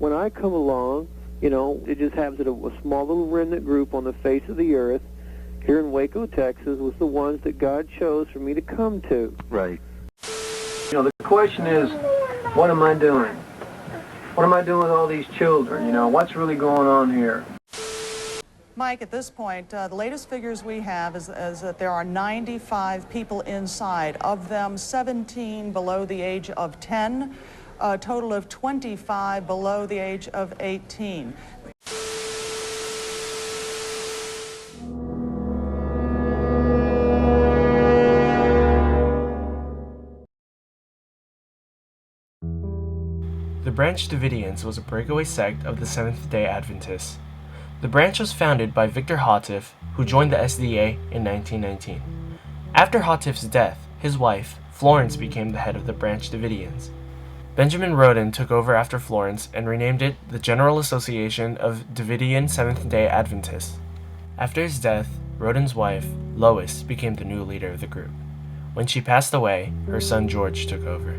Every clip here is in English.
when I come along, it just happens that a small little remnant group on the face of the earth here in Waco, Texas, was the ones that God chose for me to come to. Right. The question is, what am I doing? What am I doing with all these children? What's really going on here? Mike, at this point, the latest figures we have is that there are 95 people inside. Of them, 17 below the age of 10, a total of 25 below the age of 18. The Branch Davidians was a breakaway sect of the Seventh-day Adventists. The branch was founded by Victor Houteff, who joined the SDA in 1919. After Houteff's death, his wife, Florence, became the head of the Branch Davidians. Benjamin Roden took over after Florence and renamed it the General Association of Davidian Seventh-day Adventists. After his death, Roden's wife, Lois, became the new leader of the group. When she passed away, her son George took over.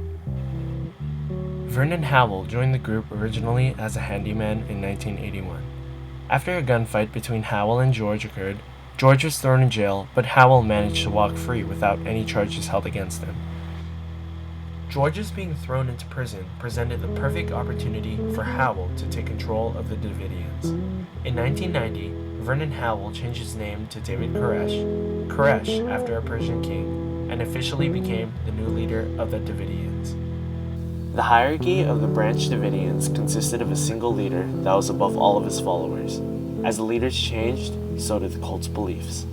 Vernon Howell joined the group originally as a handyman in 1981. After a gunfight between Howell and George occurred, George was thrown in jail, but Howell managed to walk free without any charges held against him. George's being thrown into prison presented the perfect opportunity for Howell to take control of the Davidians. In 1990, Vernon Howell changed his name to David Koresh after a Persian king, and officially became the new leader of the Davidians. The hierarchy of the Branch Davidians consisted of a single leader that was above all of his followers. As the leaders changed, so did the cult's beliefs.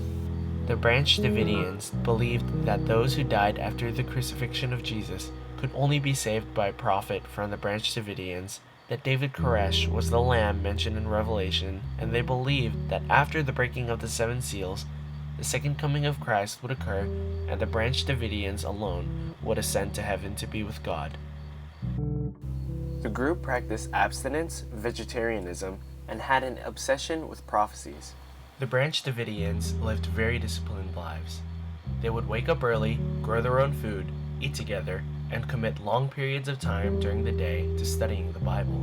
The Branch Davidians believed that those who died after the crucifixion of Jesus could only be saved by a prophet from the Branch Davidians, that David Koresh was the lamb mentioned in Revelation, and they believed that after the breaking of the 7 seals, the second coming of Christ would occur, and the Branch Davidians alone would ascend to heaven to be with God. The group practiced abstinence, vegetarianism, and had an obsession with prophecies. The Branch Davidians lived very disciplined lives. They would wake up early, grow their own food, eat together, and commit long periods of time during the day to studying the Bible.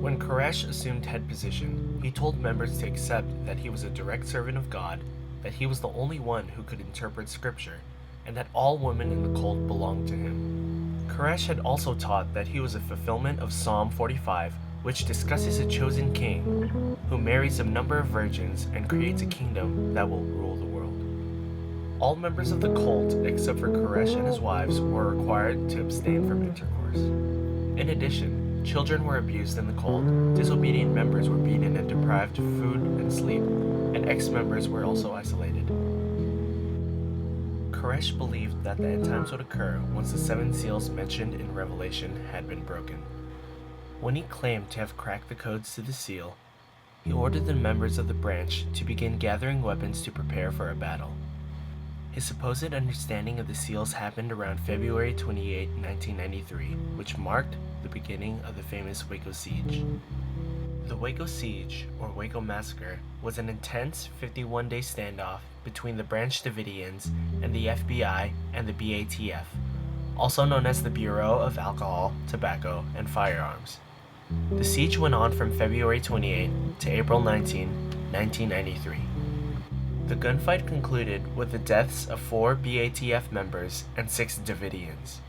When Koresh assumed head position, he told members to accept that he was a direct servant of God, that he was the only one who could interpret scripture, and that all women in the cult belonged to him. Koresh had also taught that he was a fulfillment of Psalm 45, which discusses a chosen king who marries a number of virgins and creates a kingdom that will rule the world. All members of the cult, except for Koresh and his wives, were required to abstain from intercourse. In addition, children were abused in the cult, disobedient members were beaten and deprived of food and sleep, and ex-members were also isolated. Koresh believed that the end times would occur once the 7 seals mentioned in Revelation had been broken. When he claimed to have cracked the codes to the seal, he ordered the members of the branch to begin gathering weapons to prepare for a battle. His supposed understanding of the seals happened around February 28, 1993, which marked the beginning of the famous Waco Siege. The Waco Siege, or Waco Massacre, was an intense 51-day standoff between the Branch Davidians and the FBI and the BATF, also known as the Bureau of Alcohol, Tobacco, and Firearms. The siege went on from February 28 to April 19, 1993. The gunfight concluded with the deaths of 4 BATF members and 6 Davidians.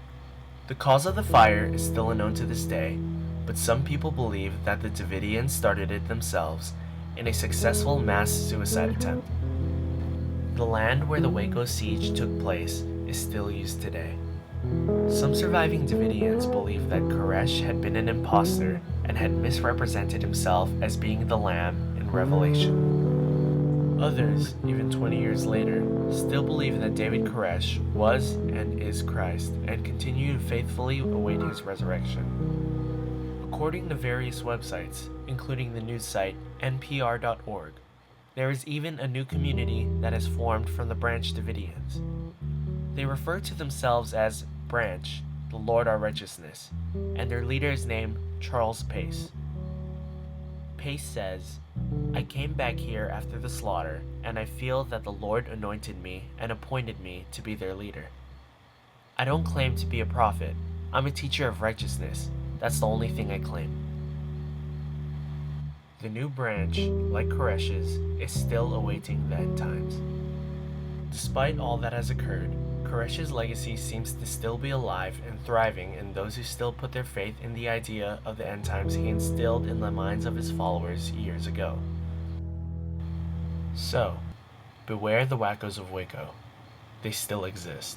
The cause of the fire is still unknown to this day, but some people believe that the Davidians started it themselves in a successful mass suicide attempt. The land where the Waco Siege took place is still used today. Some surviving Davidians believe that Koresh had been an imposter and had misrepresented himself as being the Lamb in Revelation. Others, even 20 years later, still believe that David Koresh was and is Christ and continue to faithfully await his resurrection. According to various websites, including the news site npr.org, there is even a new community that has formed from the Branch Davidians. They refer to themselves as Branch, the Lord our righteousness, and their leader is named Charles Pace. Pace says, "I came back here after the slaughter, and I feel that the Lord anointed me and appointed me to be their leader. I don't claim to be a prophet. I'm a teacher of righteousness. That's the only thing I claim. The new branch, like Koresh's, is still awaiting the end times. Despite all that has occurred, Koresh's legacy seems to still be alive and thriving in those who still put their faith in the idea of the end times he instilled in the minds of his followers years ago. So, beware the Wacos of Waco. They still exist.